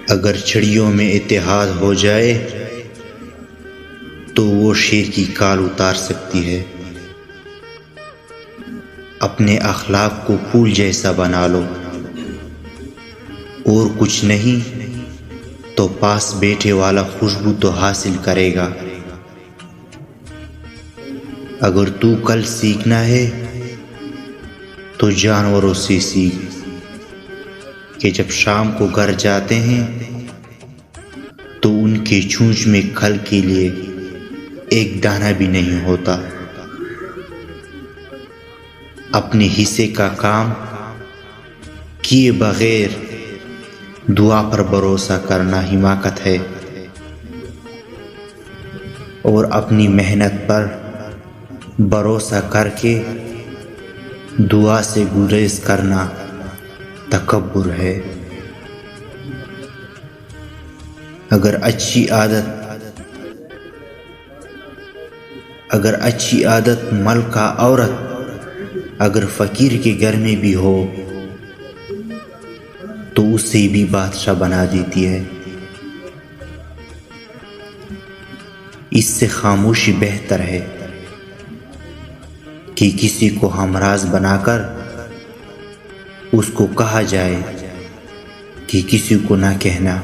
اگر چڑیوں میں اتحاد ہو جائے تو وہ شیر کی کال اتار سکتی ہے۔ اپنے اخلاق کو پھول جیسا بنا لو، اور کچھ نہیں تو پاس بیٹھے والا خوشبو تو حاصل کرے گا۔ اگر تو کل سیکھنا ہے تو جانوروں سے سیکھ کہ جب شام کو گھر جاتے ہیں تو ان کے چونچ میں کل کے لیے ایک دانہ بھی نہیں ہوتا۔ اپنے حصے کا کام کیے بغیر دعا پر بھروسہ کرنا حماقت ہے، اور اپنی محنت پر بھروسہ کر کے دعا سے گریز کرنا تکبر ہے۔ اگر اچھی عادت ملک کا عورت اگر فقیر کے گھر میں بھی ہو تو اسے بھی بادشاہ بنا دیتی ہے۔ اس سے خاموشی بہتر ہے کہ کسی کو ہمراز بنا کر اس کو کہا جائے کہ کسی کو نہ کہنا۔